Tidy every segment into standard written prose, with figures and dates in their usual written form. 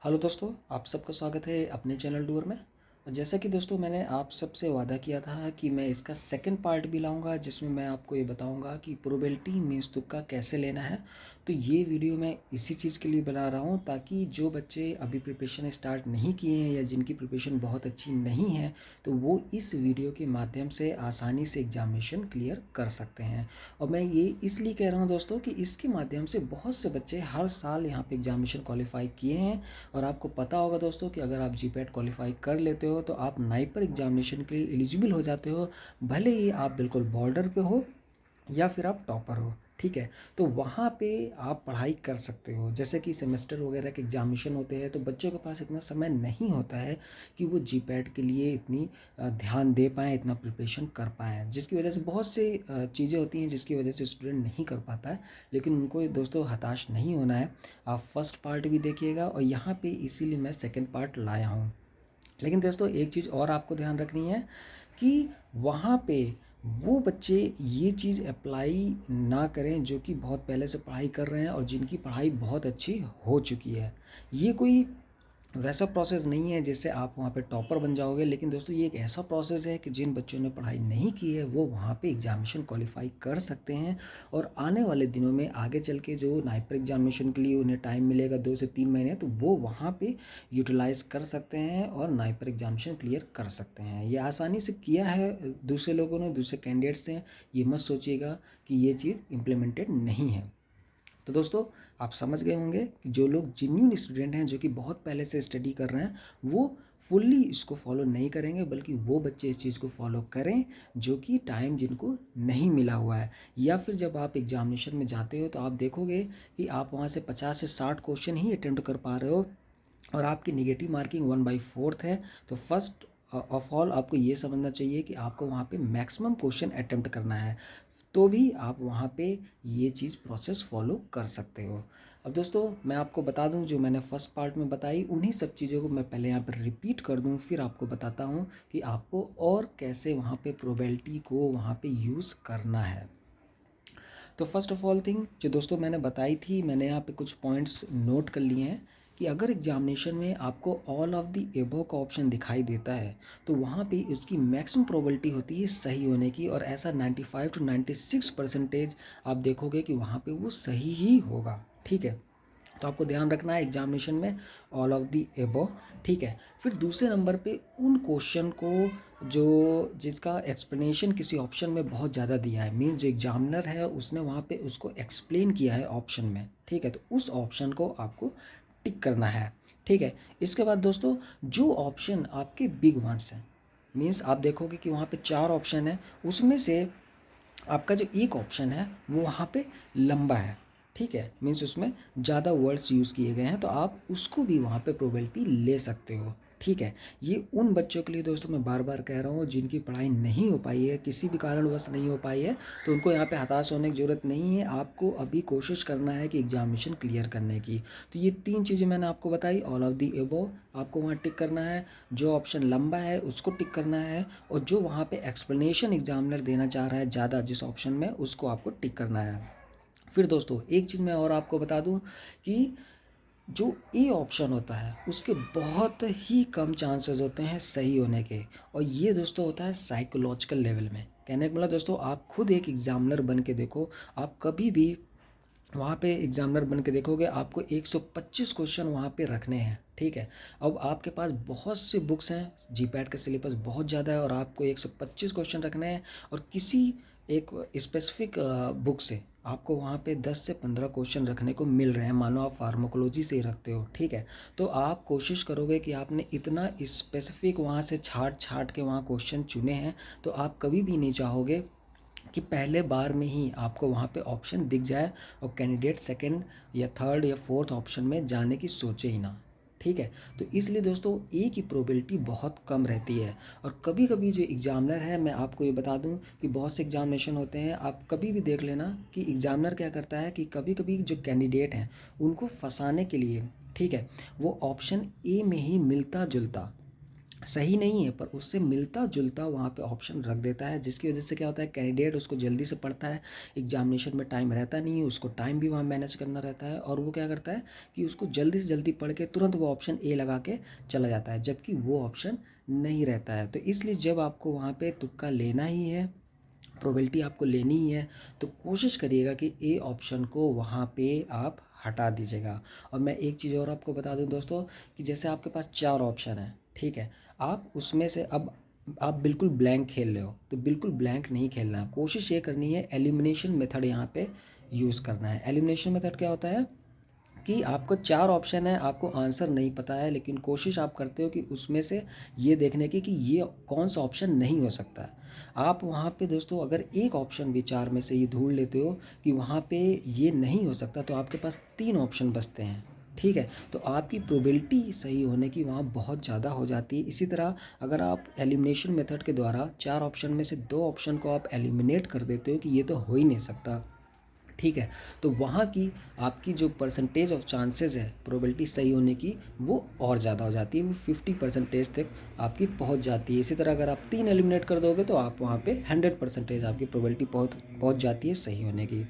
Hello दोस्तों, आप सबका स्वागत है अपने चैनल डूअर में। और जैसा कि दोस्तों मैंने आप सबसे वादा किया था कि मैं इसका सेकंड पार्ट भी लाऊंगा जिसमें मैं आपको ये बताऊंगा कि प्रोबेबिलिटी मीन्स तुक्का कैसे लेना है। तो ये वीडियो मैं इसी चीज़ के लिए बना रहा हूँ ताकि जो बच्चे अभी प्रिपरेशन स्टार्ट नहीं किए हैं या जिनकी प्रिपरेशन बहुत अच्छी नहीं है तो वो इस वीडियो के माध्यम से आसानी से एग्जामिनेशन क्लियर कर सकते हैं। और मैं ये इसलिए कह रहा हूँ दोस्तों कि इसके माध्यम से बहुत से बच्चे हर साल यहाँ पे एग्जामिनेशन क्वालिफाई किए हैं। और आपको पता होगा दोस्तों कि अगर आप जीपैट क्वालिफाई कर लेते हो तो आप नाइपर एग्जामिनेशन के लिए एलिजिबल हो जाते हो, भले ही आप बिल्कुल बॉर्डर पे हो या फिर आप टॉपर हो। ठीक है, तो वहाँ पे आप पढ़ाई कर सकते हो। जैसे कि सेमेस्टर वगैरह के एग्जामिनेशन होते हैं तो बच्चों के पास इतना समय नहीं होता है कि वो जीपैट के लिए इतनी ध्यान दे पाएँ, इतना प्रिपरेशन कर पाएँ, जिसकी वजह से बहुत से चीज़ें होती हैं जिसकी वजह से स्टूडेंट नहीं कर पाता है। लेकिन उनको दोस्तों हताश नहीं होना है। आप फर्स्ट पार्ट भी देखिएगा और यहाँ पे इसीलिए मैं सेकंड पार्ट लाया हूँ। लेकिन दोस्तों एक चीज़ और आपको ध्यान रखनी है कि वहाँ पे वो बच्चे ये चीज़ अप्लाई ना करें जो कि बहुत पहले से पढ़ाई कर रहे हैं और जिनकी पढ़ाई बहुत अच्छी हो चुकी है। ये कोई वैसा प्रोसेस नहीं है जिससे आप वहाँ पे टॉपर बन जाओगे, लेकिन दोस्तों ये एक ऐसा प्रोसेस है कि जिन बच्चों ने पढ़ाई नहीं की है वो वहाँ पे एग्जामिनेशन क्वालिफाई कर सकते हैं। और आने वाले दिनों में आगे चल के जो नाइपर एग्जामिनेशन के लिए उन्हें टाइम मिलेगा 2 से 3 महीने, तो वो वहाँ पे यूटिलाइज़ कर सकते हैं और नाइपर एग्जामिनेशन क्लियर कर सकते हैं। ये आसानी से किया है दूसरे लोगों ने, दूसरे कैंडिडेट्स ने। ये मत सोचिएगा कि ये चीज़ इम्प्लीमेंटेड नहीं है। तो दोस्तों आप समझ गए होंगे कि जो लोग जेन्युइन स्टूडेंट हैं जो कि बहुत पहले से स्टडी कर रहे हैं वो फुल्ली इसको फॉलो नहीं करेंगे, बल्कि वो बच्चे इस चीज़ को फॉलो करें जो कि टाइम जिनको नहीं मिला हुआ है। या फिर जब आप एग्जामिनेशन में जाते हो तो आप देखोगे कि आप वहाँ से 50 से 60 क्वेश्चन ही अटेम्प्ट कर पा रहे हो और आपकी निगेटिव मार्किंग 1/4 है। तो फर्स्ट ऑफ ऑल आपको ये समझना चाहिए कि आपको वहाँ पे मैक्सिमम क्वेश्चन अटेम्प्ट करना है, तो भी आप वहाँ पे ये चीज़ प्रोसेस फॉलो कर सकते हो। अब दोस्तों मैं आपको बता दूं जो मैंने फर्स्ट पार्ट में बताई उन्हीं सब चीज़ों को मैं पहले यहाँ पर रिपीट कर दूं, फिर आपको बताता हूँ कि आपको और कैसे वहाँ पे प्रोबेबिलिटी को वहाँ पे यूज़ करना है। तो फर्स्ट ऑफ ऑल थिंग जो दोस्तों मैंने बताई थी, मैंने यहाँ पे कुछ पॉइंट्स नोट कर लिए हैं कि अगर एग्जामिनेशन में आपको ऑल ऑफ द एबव का ऑप्शन दिखाई देता है तो वहाँ पे उसकी मैक्सिमम प्रोबेबिलिटी होती है सही होने की, और ऐसा 95 to 96% आप देखोगे कि वहाँ पे वो सही ही होगा। ठीक है, तो आपको ध्यान रखना है एग्जामिनेशन में ऑल ऑफ दी एबव। ठीक है, फिर दूसरे नंबर पे उन क्वेश्चन को जो जिसका एक्सप्लेनेशन किसी ऑप्शन में बहुत ज़्यादा दिया है, मीन्स जो एग्जामिनर है उसने वहाँ पे उसको एक्सप्लेन किया है ऑप्शन में। ठीक है, तो उस ऑप्शन को आपको टिक करना है। ठीक है, इसके बाद दोस्तों जो ऑप्शन आपके बिग वंस हैं, मीन्स आप देखोगे कि वहाँ पे 4 ऑप्शन है, उसमें से आपका जो एक ऑप्शन है वो वहाँ पे लंबा है। ठीक है, मीन्स उसमें ज़्यादा वर्ड्स यूज़ किए गए हैं तो आप उसको भी वहाँ पे प्रोबेबिलिटी ले सकते हो। ठीक है, ये उन बच्चों के लिए दोस्तों मैं बार बार कह रहा हूँ जिनकी पढ़ाई नहीं हो पाई है, किसी भी कारणवश नहीं हो पाई है, तो उनको यहाँ पे हताश होने की ज़रूरत नहीं है। आपको अभी कोशिश करना है कि एग्जामिनेशन क्लियर करने की। तो ये 3 चीज़ें मैंने आपको बताई, ऑल ऑफ दी एबव आपको वहाँ टिक करना है, जो ऑप्शन लंबा है उसको टिक करना है, और जो वहाँ पे एक्सप्लेनेशन एग्जामिनर देना चाह रहा है ज़्यादा जिस ऑप्शन में, उसको आपको टिक करना है। फिर दोस्तों एक चीज़ मैं और आपको बता दूं कि जो ए ऑप्शन होता है उसके बहुत ही कम चांसेस होते हैं सही होने के, और ये दोस्तों होता है साइकोलॉजिकल लेवल में। कहने का मतलब दोस्तों आप खुद एक एग्जामिनर बन के देखो, आप कभी भी वहाँ पे एग्जामिनर बन के देखोगे आपको 125 क्वेश्चन वहाँ पे रखने हैं। ठीक है, अब आपके पास बहुत से बुक्स हैं, जीपैट का सिलेबस बहुत ज़्यादा है और आपको 125 क्वेश्चन रखने हैं, और किसी एक स्पेसिफिक बुक से आपको वहाँ पे 10 से 15 क्वेश्चन रखने को मिल रहे हैं। मानो आप फार्माकोलॉजी से ही रखते हो। ठीक है, तो आप कोशिश करोगे कि आपने इतना स्पेसिफिक वहाँ से छाट छाट के वहाँ क्वेश्चन चुने हैं, तो आप कभी भी नहीं चाहोगे कि पहले बार में ही आपको वहाँ पे ऑप्शन दिख जाए और कैंडिडेट सेकंड या थर्ड या फोर्थ ऑप्शन में जाने की सोचे ही ना। ठीक है, तो इसलिए दोस्तों ए की प्रोबेबिलिटी बहुत कम रहती है। और कभी कभी जो एग्जामिनर है, मैं आपको ये बता दूं कि बहुत से एग्जामिनेशन होते हैं, आप कभी भी देख लेना कि एग्जामिनर क्या करता है कि कभी कभी जो कैंडिडेट हैं उनको फंसाने के लिए, ठीक है, वो ऑप्शन ए में ही मिलता जुलता सही नहीं है पर उससे मिलता जुलता वहाँ पे ऑप्शन रख देता है, जिसकी वजह से क्या होता है कैंडिडेट उसको जल्दी से पढ़ता है। एग्जामिनेशन में टाइम रहता नहीं है, उसको टाइम भी वहाँ मैनेज करना रहता है, और वो क्या करता है कि उसको जल्दी से जल्दी पढ़ के तुरंत वो ऑप्शन ए लगा के चला जाता है, जबकि वो ऑप्शन नहीं रहता है। तो इसलिए जब आपको वहाँ पे तुक्का लेना ही है, प्रोबेबिलिटी आपको लेनी ही है, तो कोशिश करिएगा कि ए ऑप्शन को वहाँ पे आप हटा दीजिएगा। और मैं एक चीज़ और आपको बता दूं दोस्तों, कि जैसे आपके पास 4 ऑप्शन है, ठीक है, आप उसमें से अब आप बिल्कुल ब्लैंक खेल रहे हो, तो बिल्कुल ब्लैंक नहीं खेलना है। कोशिश ये करनी है एलिमिनेशन मेथड यहाँ पे यूज़ करना है। एलिमिनेशन मेथड क्या होता है कि आपको 4 ऑप्शन है, आपको आंसर नहीं पता है, लेकिन कोशिश आप करते हो कि उसमें से ये देखने की कि ये कौन सा ऑप्शन नहीं हो सकता है। आप वहाँ पे दोस्तों अगर एक ऑप्शन भी 4 में से ये ढूंढ लेते हो कि वहाँ पे ये नहीं हो सकता, तो आपके पास 3 ऑप्शन बचते हैं, ठीक है। तो आपकी प्रोबेबिलिटी सही होने की वहाँ बहुत ज़्यादा हो जाती है। इसी तरह अगर आप एलिमिनेशन मेथड के द्वारा 4 ऑप्शन में से 2 ऑप्शन को आप एलिमिनेट कर देते हो कि ये तो हो ही नहीं सकता, ठीक है, तो वहाँ की आपकी जो परसेंटेज ऑफ चांसेस है प्रोबेबिलिटी सही होने की, वो और ज़्यादा हो जाती है, वो 50% तक आपकी पहुँच जाती है। इसी तरह अगर आप 3 एलिमिनेट कर दोगे तो आप वहाँ पे 100% आपकी प्रोबेबिलिटी पहुँच जाती है सही होने की।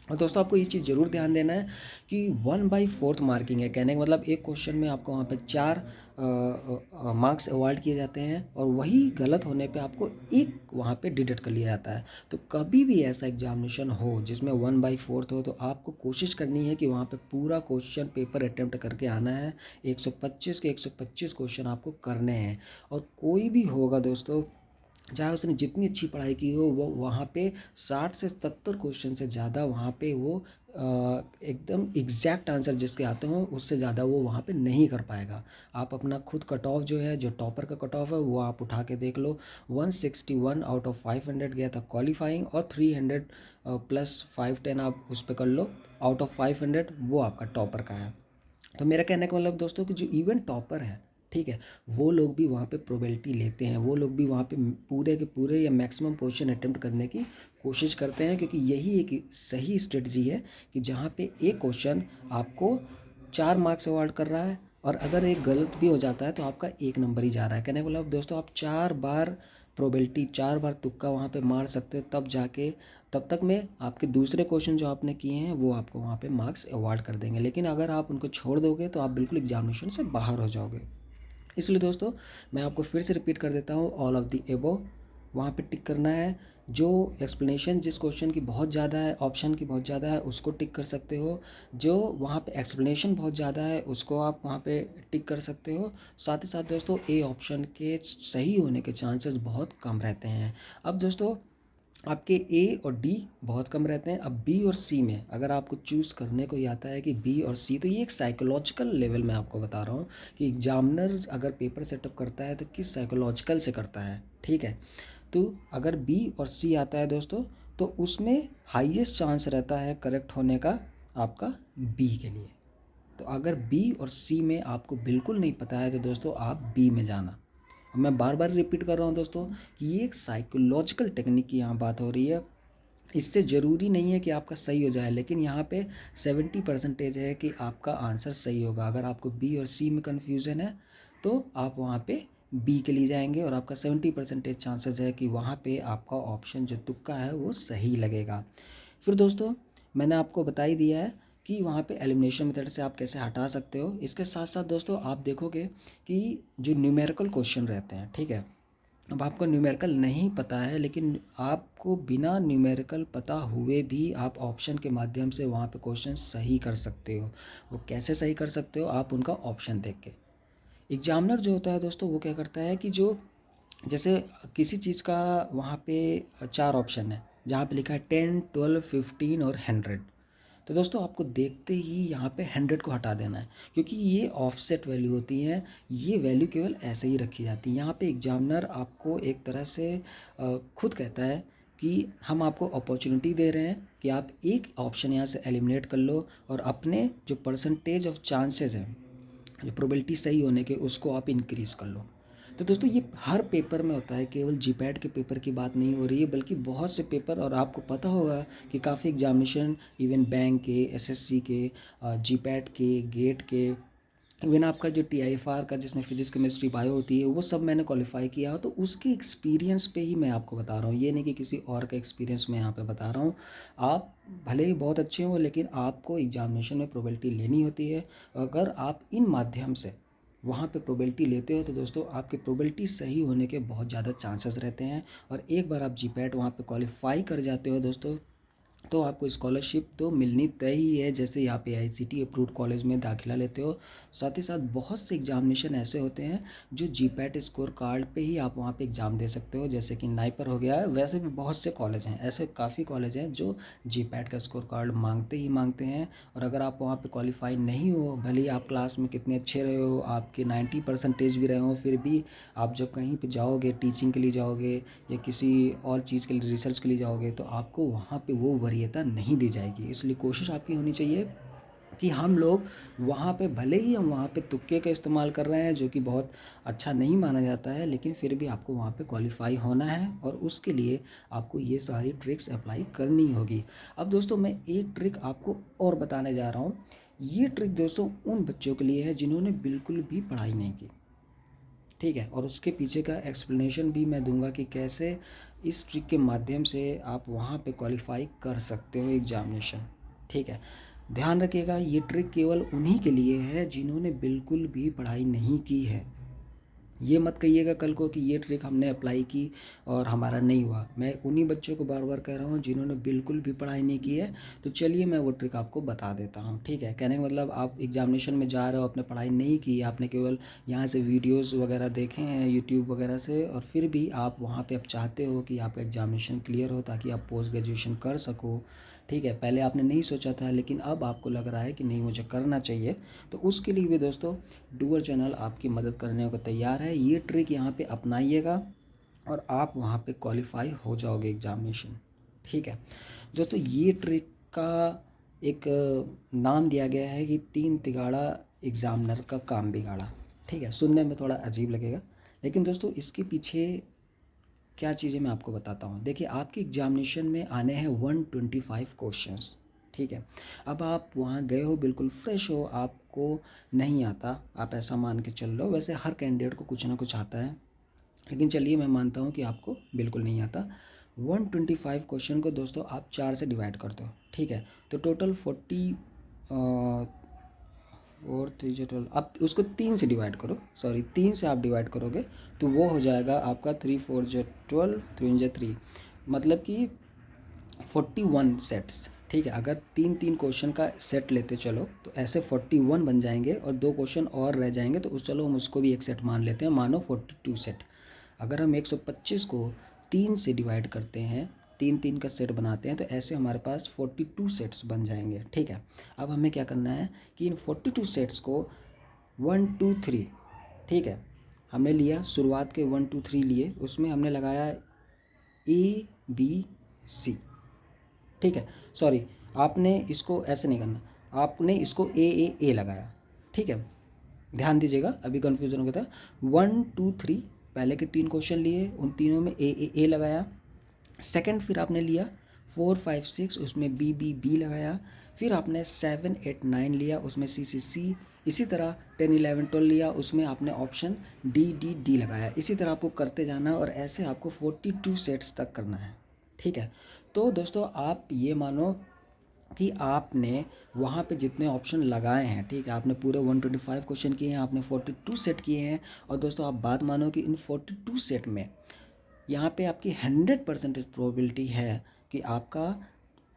और दोस्तों आपको इस चीज़ ज़रूर ध्यान देना है कि 1/4 मार्किंग है, कहने का मतलब एक क्वेश्चन में आपको वहाँ पे 4 मार्क्स अवार्ड किए जाते हैं, और वही गलत होने पे आपको एक वहाँ पे डिडक्ट कर लिया जाता है। तो कभी भी ऐसा एग्जामिनेशन हो जिसमें 1/4 हो, तो आपको कोशिश करनी है कि वहाँ पे पूरा क्वेश्चन पेपर अटेम्प्ट करके आना है। 125 के 125 क्वेश्चन आपको करने हैं। और कोई भी होगा दोस्तों, चाहे उसने जितनी अच्छी पढ़ाई की हो, वो वहाँ पे 60 से 70 क्वेश्चन से ज़्यादा वहाँ पे वो एकदम एग्जैक्ट आंसर जिसके आते हों उससे ज़्यादा वो वहाँ पे नहीं कर पाएगा। आप अपना खुद कट ऑफ जो है, जो टॉपर का कट ऑफ है, वो आप उठा के देख लो। 161 आउट ऑफ 500 गया था क्वालिफाइंग, और 300 प्लस 510 आप उस पर कर लो आउट ऑफ 500, वो आपका टॉपर का है। तो मेरा कहने का मतलब दोस्तों कि जो इवन टॉपर हैं, ठीक है, वो लोग भी वहाँ पे प्रोबेबिलिटी लेते हैं, वो लोग भी वहाँ पे पूरे के पूरे या मैक्सिमम क्वेश्चन अटेम्प्ट करने की कोशिश करते हैं, क्योंकि यही एक सही स्ट्रेटजी है कि जहाँ पे एक क्वेश्चन आपको 4 मार्क्स अवार्ड कर रहा है, और अगर एक गलत भी हो जाता है तो आपका 1 नंबर ही जा रहा है। कहने का मतलब दोस्तों आप 4 बार प्रोबेबिलिटी, 4 बार तुक्का वहाँ पे मार सकते हो, तब जाके तब तक में आपके दूसरे क्वेश्चन जो आपने किए हैं वो आपको वहाँ पे मार्क्स अवार्ड कर देंगे। लेकिन अगर आप उनको छोड़ दोगे तो आप बिल्कुल एग्जामिनेशन से बाहर हो जाओगे। इसलिए दोस्तों मैं आपको फिर से रिपीट कर देता हूँ, ऑल ऑफ द एबोव वहाँ पे टिक करना है। जो एक्सप्लेनेशन जिस क्वेश्चन की बहुत ज़्यादा है, ऑप्शन की बहुत ज़्यादा है, उसको टिक कर सकते हो। जो वहाँ पे एक्सप्लेनेशन बहुत ज़्यादा है उसको आप वहाँ पे टिक कर सकते हो। साथ ही साथ दोस्तों ए ऑप्शन के सही होने के चांसेस बहुत कम रहते हैं। अब दोस्तों आपके ए और डी बहुत कम रहते हैं। अब बी और सी में अगर आपको चूज़ करने को ही आता है कि बी और सी, तो ये एक साइकोलॉजिकल लेवल में आपको बता रहा हूँ कि एग्जामिनर अगर पेपर सेटअप करता है तो किस साइकोलॉजिकल से करता है, ठीक है। तो अगर बी और सी आता है दोस्तों, तो उसमें हाईएस्ट चांस रहता है करेक्ट होने का आपका बी के लिए। तो अगर बी और सी में आपको बिल्कुल नहीं पता है तो दोस्तों आप बी में जाना। मैं बार बार रिपीट कर रहा हूँ दोस्तों कि ये एक साइकोलॉजिकल टेक्निक की यहाँ बात हो रही है। इससे ज़रूरी नहीं है कि आपका सही हो जाए, लेकिन यहाँ पे 70% है कि आपका आंसर सही होगा। अगर आपको बी और सी में कन्फ्यूज़न है तो आप वहाँ पे बी के लिए जाएंगे, और आपका 70% चांसेस है कि वहाँ पे आपका ऑप्शन जो तुक्का है वो सही लगेगा। फिर दोस्तों मैंने आपको बता ही दिया है कि वहाँ पे एलिमिनेशन मेथड से आप कैसे हटा सकते हो। इसके साथ साथ दोस्तों आप देखोगे कि जो न्यूमेरिकल क्वेश्चन रहते हैं, ठीक है, अब आपको न्यूमेरिकल नहीं पता है, लेकिन आपको बिना न्यूमेरिकल पता हुए भी आप ऑप्शन के माध्यम से वहाँ पे क्वेश्चन सही कर सकते हो। वो कैसे सही कर सकते हो, आप उनका ऑप्शन देख के। एग्जामिनर जो होता है दोस्तों वो क्या करता है कि जो जैसे किसी चीज़ का वहाँ पे 4 ऑप्शन है जहाँ पे लिखा है 10, 12, 15 और 100, तो दोस्तों आपको देखते ही यहाँ पे 100 को हटा देना है, क्योंकि ये ऑफसेट वैल्यू होती है। ये वैल्यू केवल ऐसे ही रखी जाती है। यहाँ पे एग्जामिनर आपको एक तरह से खुद कहता है कि हम आपको अपॉर्चुनिटी दे रहे हैं कि आप एक ऑप्शन यहाँ से एलिमिनेट कर लो, और अपने जो परसेंटेज ऑफ चांसेस हैं, जो प्रोबेबिलिटी सही होने के, उसको आप इंक्रीज़ कर लो। तो दोस्तों ये हर पेपर में होता है, केवल जीपैट के पेपर की बात नहीं हो रही है, बल्कि बहुत से पेपर, और आपको पता होगा कि काफ़ी एग्जामिनेशन इवन बैंक के, एसएससी के, जीपैट के, गेट के, इवन आपका जो TIFR का जिसमें फिजिक्स केमिस्ट्री बायो होती है वो सब मैंने क्वालिफाई किया हो, तो उसके एक्सपीरियंस पे ही मैं आपको बता रहा हूँ, ये नहीं कि किसी और का एक्सपीरियंस मैं यहाँ पे बता रहा हूँ। आप भले ही बहुत अच्छे हो लेकिन आपको एग्जामिनेशन में प्रोबेबिलिटी लेनी होती है। अगर आप इन माध्यम से वहाँ पे प्रोबेबिलिटी लेते हो तो दोस्तों आपकी प्रोबेबिलिटी सही होने के बहुत ज़्यादा चांसेस रहते हैं। और एक बार आप GPAT वहाँ पे क्वालिफाई कर जाते हो दोस्तों, तो आपको स्कॉलरशिप तो मिलनी तय ही है। जैसे यहाँ पे ICT अप्रूव्ड कॉलेज में दाखिला लेते हो, साथ ही साथ बहुत से एग्जामिनेशन ऐसे होते हैं जो GPAT स्कोर कार्ड पे ही आप वहाँ पे एग्ज़ाम दे सकते हो, जैसे कि नाइपर हो गया है। वैसे भी बहुत से कॉलेज हैं, ऐसे काफ़ी कॉलेज हैं जो GPAT का स्कोर कार्ड मांगते ही मांगते हैं। और अगर आप वहाँ पे क्वालिफाई नहीं हो, भले ही आप क्लास में कितने अच्छे रहे हो, आपके 90% भी रहे हो, फिर भी आप जब कहीं पे जाओगे, टीचिंग के लिए जाओगे या किसी और चीज़ के लिए, रिसर्च के लिए जाओगे, तो आपको वहाँ पे वो वरीयता नहीं दी जाएगी। इसलिए कोशिश आपकी होनी चाहिए कि हम लोग वहाँ पे, भले ही हम वहाँ पे तुक्के का इस्तेमाल कर रहे हैं जो कि बहुत अच्छा नहीं माना जाता है, लेकिन फिर भी आपको वहाँ पे क्वालिफाई होना है और उसके लिए आपको ये सारी ट्रिक्स अप्लाई करनी होगी। अब दोस्तों मैं एक ट्रिक आपको और बताने जा रहा हूँ। ये ट्रिक दोस्तों उन बच्चों के लिए है जिन्होंने बिल्कुल भी पढ़ाई नहीं की, ठीक है। और उसके पीछे का एक्सप्लेनेशन भी मैं दूंगा कि कैसे इस ट्रिक के माध्यम से आप वहाँ पे क्वालिफाई कर सकते हो एग्जामिनेशन, ठीक है। ध्यान रखिएगा, ये ट्रिक केवल उन्हीं के लिए है जिन्होंने बिल्कुल भी पढ़ाई नहीं की है। ये मत कहिएगा कल को कि ये ट्रिक हमने अप्लाई की और हमारा नहीं हुआ। मैं उन्हीं बच्चों को बार बार कह रहा हूँ जिन्होंने बिल्कुल भी पढ़ाई नहीं की है। तो चलिए मैं वो ट्रिक आपको बता देता हूँ, ठीक है। कहने का मतलब, आप एग्जामिनेशन में जा रहे हो, आपने पढ़ाई नहीं की, आपने केवल यहाँ से वीडियोज़ वगैरह देखे हैं यूट्यूब वगैरह से, और फिर भी आप वहाँ पर आप चाहते हो कि आपका एग्जामिनेशन क्लियर हो ताकि आप पोस्ट ग्रेजुएशन कर सको, ठीक है। पहले आपने नहीं सोचा था लेकिन अब आपको लग रहा है कि नहीं मुझे करना चाहिए, तो उसके लिए भी दोस्तों डूअर चैनल आपकी मदद करने को तैयार है। ये ट्रिक यहाँ पे अपनाइएगा और आप वहाँ पे क्वालिफाई हो जाओगे एग्जामिनेशन, ठीक है। दोस्तों ये ट्रिक का एक नाम दिया गया है कि 3 तिगाड़ा एग्जामिनर का काम बिगाड़ा, ठीक है। सुनने में थोड़ा अजीब लगेगा लेकिन दोस्तों इसके पीछे क्या चीज़ें मैं आपको बताता हूँ। देखिए, आपके एग्जामिनेशन में आने हैं 125 क्वेश्चंस, ठीक है। अब आप वहाँ गए हो, बिल्कुल फ्रेश हो, आपको नहीं आता, आप ऐसा मान के चल लो। वैसे हर कैंडिडेट को कुछ ना कुछ आता है, लेकिन चलिए मैं मानता हूँ कि आपको बिल्कुल नहीं आता। 125 क्वेश्चन को दोस्तों आप 4 से डिवाइड कर दो, ठीक है। तो टोटल 12, आप उसको 3 से डिवाइड करो, सॉरी 3 से आप डिवाइड करोगे तो वो हो जाएगा आपका 3 4 जो 12, 3 जो 3, मतलब कि 41 सेट्स, ठीक है। अगर 3 क्वेश्चन का सेट लेते चलो तो ऐसे 41 बन जाएंगे और 2 क्वेश्चन और रह जाएंगे, तो चलो हम उसको भी एक सेट मान लेते हैं, मानो 42 सेट। अगर हम 125 को 3 से डिवाइड करते हैं, 3 का सेट बनाते हैं, तो ऐसे हमारे पास 42 सेट्स बन जाएंगे, ठीक है। अब हमें क्या करना है कि इन 42 सेट्स को 1 2 3, ठीक है, हमने लिया शुरुआत के 1 2 3 लिए, उसमें हमने लगाया ABC, ठीक है। सॉरी, आपने इसको ऐसे नहीं करना, आपने इसको ए लगाया, ठीक है। ध्यान दीजिएगा, अभी कन्फ्यूज़न हो गया था। 1 2 3 पहले के 3 क्वेश्चन लिए, उन तीनों में ए लगाया। सेकंड फिर आपने लिया 4 5 6, उसमें बी लगाया। फिर आपने 7 8 9 लिया, उसमें सी। इसी तरह 10 11 12 लिया, उसमें आपने ऑप्शन डी लगाया। इसी तरह आपको करते जाना है और ऐसे आपको 42 सेट्स तक करना है, ठीक है। तो दोस्तों आप ये मानो कि आपने वहाँ पे जितने ऑप्शन लगाए हैं, ठीक है, आपने पूरे 125 क्वेश्चन किए हैं, आपने 42 सेट किए हैं। और दोस्तों आप बात मानो कि इन 42 सेट में यहाँ पे आपकी 100% प्रोबेबिलिटी है कि आपका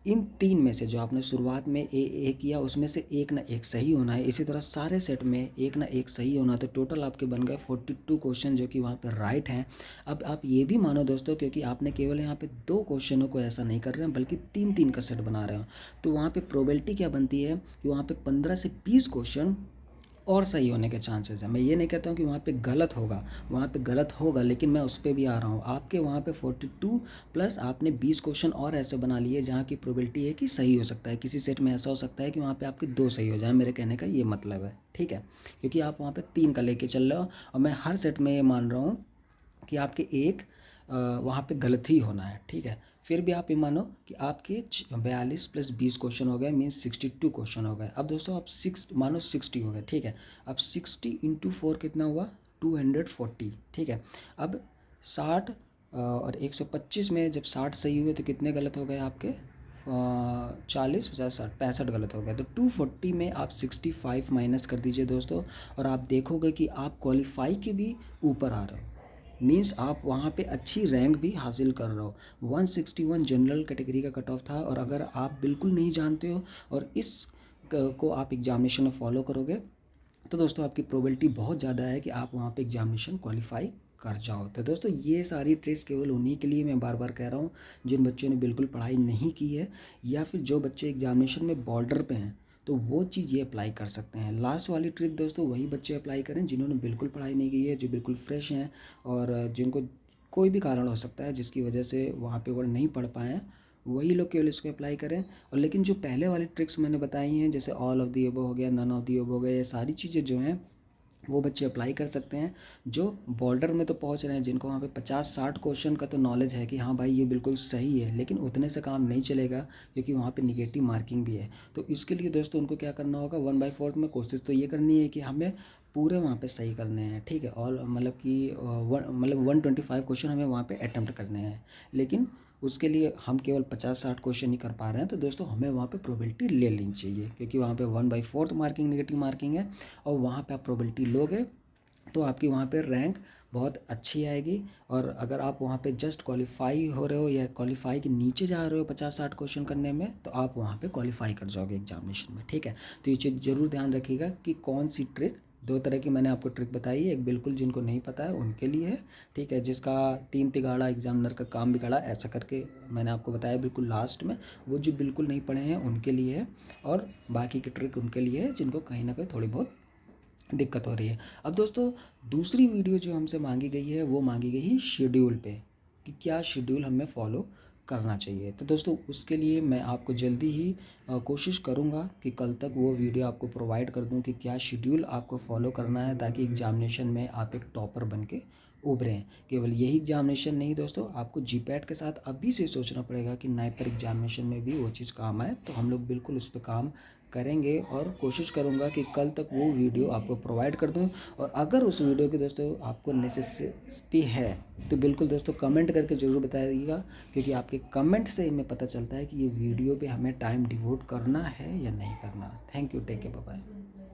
इन 3 में से जो आपने शुरुआत में ए किया उसमें से एक ना एक सही होना है। इसी तरह सारे सेट में एक ना एक सही होना है, तो टोटल आपके बन गए 42 क्वेश्चन जो कि वहाँ पर राइट हैं। अब आप ये भी मानो दोस्तों, क्योंकि आपने केवल यहाँ पे 2 क्वेश्चनों को ऐसा नहीं कर रहे हैं बल्कि 3 का सेट बना रहे हो, तो वहाँ पे प्रोबेबिलिटी क्या बनती है कि वहाँ पे 15 से 20 क्वेश्चन और सही होने के चांसेस हैं। मैं ये नहीं कहता हूँ कि वहाँ पे गलत होगा, वहाँ पे गलत होगा, लेकिन मैं उस पर भी आ रहा हूँ। आपके वहाँ पे 42 प्लस आपने 20 क्वेश्चन और ऐसे बना लिए जहाँ की प्रोबेबिलिटी है कि सही हो सकता है। किसी सेट में ऐसा हो सकता है कि वहाँ पे आपके 2 सही हो जाए, मेरे कहने का ये मतलब है, ठीक है। क्योंकि आप वहाँ पर 3 का लेके चल रहे हो और मैं हर सेट में ये मान रहा हूँ कि आपके एक वहाँ पे गलत ही होना है, ठीक है। फिर भी आप ये मानो कि आपके 42 + 20 क्वेश्चन हो गए, मीन्स 62 क्वेश्चन हो गए। अब दोस्तों आप 60 हो गए, ठीक है। अब 60 × 4 कितना हुआ, 240, ठीक है। अब 60 और 125 में जब 60 सही हुए तो कितने गलत हो गए आपके, 40 50 60 65 गलत हो गए। तो 240 में आप 65 माइनस कर दीजिए दोस्तों, और आप देखोगे कि आप क्वालिफाई के भी ऊपर आ रहे हो, मीन्स आप वहाँ पे अच्छी रैंक भी हासिल कर रहे हो। 161 जनरल कैटेगरी का कट ऑफ था, और अगर आप बिल्कुल नहीं जानते हो और इस को आप एग्जामिनेशन में फॉलो करोगे तो दोस्तों आपकी प्रोबेबिलिटी बहुत ज़्यादा है कि आप वहाँ पे एग्जामिनेशन क्वालिफाई कर जाओ। तो दोस्तों ये सारी ट्रिक्स केवल उन्हीं के लिए मैं बार बार कह रहा हूँ जिन बच्चों ने बिल्कुल पढ़ाई नहीं की है, या फिर जो बच्चे एग्जामिनेशन में बॉर्डर पे हैं, तो वो चीज़ ये अप्लाई कर सकते हैं। लास्ट वाली ट्रिक दोस्तों वही बच्चे अप्लाई करें जिन्होंने बिल्कुल पढ़ाई नहीं की है, जो बिल्कुल फ्रेश हैं और जिनको कोई भी कारण हो सकता है जिसकी वजह से वहाँ पे वो नहीं पढ़ पाए हैं, वही लोग केवल इसको अप्लाई करें। और लेकिन जो पहले वाली ट्रिक्स मैंने बताई हैं, जैसे ऑल ऑफ दी अबव हो गया, नन ऑफ दी अबव हो गया, ये सारी चीज़ें जो हैं वो बच्चे अप्लाई कर सकते हैं जो बॉर्डर में तो पहुंच रहे हैं, जिनको वहाँ पे 50-60 क्वेश्चन का तो नॉलेज है कि हाँ भाई ये बिल्कुल सही है, लेकिन उतने से काम नहीं चलेगा क्योंकि वहाँ पे निगेटिव मार्किंग भी है। तो इसके लिए दोस्तों उनको क्या करना होगा, 1/4 में कोशिश तो ये करनी है कि हमें पूरे वहाँ पे सही करने हैं, ठीक है। और मतलब कि 125 क्वेश्चन हमें वहाँ पे अटैम्प्ट करने हैं, लेकिन उसके लिए हम केवल 50-60 क्वेश्चन ही कर पा रहे हैं। तो दोस्तों हमें वहाँ पे प्रोबेबिलिटी ले लेनी चाहिए, क्योंकि वहाँ पे 1/4 मार्किंग निगेटिव मार्किंग है, और वहाँ पे आप प्रोबेबिलिटी लोगे तो आपकी वहाँ पे रैंक बहुत अच्छी आएगी। और अगर आप वहाँ पे जस्ट क्वालिफाई हो रहे हो या क्वालिफाई के नीचे जा रहे हो 50-60 क्वेश्चन करने में, तो आप वहाँ पे क्वालिफाई कर जाओगे एग्जामिनेशन में, ठीक है। तो ये चीज़ ज़रूर ध्यान रखिएगा कि कौन सी ट्रिक, दो तरह की मैंने आपको ट्रिक बताई है, एक बिल्कुल जिनको नहीं पता है उनके लिए है, ठीक है, जिसका 3 तिगाड़ा एग्जामिनर का काम बिगाड़ा, ऐसा करके मैंने आपको बताया बिल्कुल लास्ट में, वो जो बिल्कुल नहीं पढ़े हैं उनके लिए है, और बाकी की ट्रिक उनके लिए है जिनको कहीं ना कहीं थोड़ी बहुत दिक्कत हो रही है। अब दोस्तों दूसरी वीडियो जो हमसे मांगी गई है वो मांगी गई है शेड्यूल पे, कि क्या शेड्यूल हमें फॉलो करना चाहिए। तो दोस्तों उसके लिए मैं आपको जल्दी ही कोशिश करूँगा कि कल तक वो वीडियो आपको प्रोवाइड कर दूँ कि क्या शेड्यूल आपको फॉलो करना है, ताकि एग्जामिनेशन में आप एक टॉपर बन के उभरें। केवल यही एग्जामिनेशन नहीं दोस्तों, आपको जीपैट के साथ अभी से सोचना पड़ेगा कि नाइपर एग्जामिनेशन में भी वो चीज़ काम आए। तो हम लोग बिल्कुल उस पर काम करेंगे, और कोशिश करूँगा कि कल तक वो वीडियो आपको प्रोवाइड कर दूँ। और अगर उस वीडियो की दोस्तों आपको नेसेसिटी है तो बिल्कुल दोस्तों कमेंट करके ज़रूर बताइएगा, क्योंकि आपके कमेंट से हमें पता चलता है कि ये वीडियो पे हमें टाइम डिवोट करना है या नहीं करना। Thank you, take care, bye bye.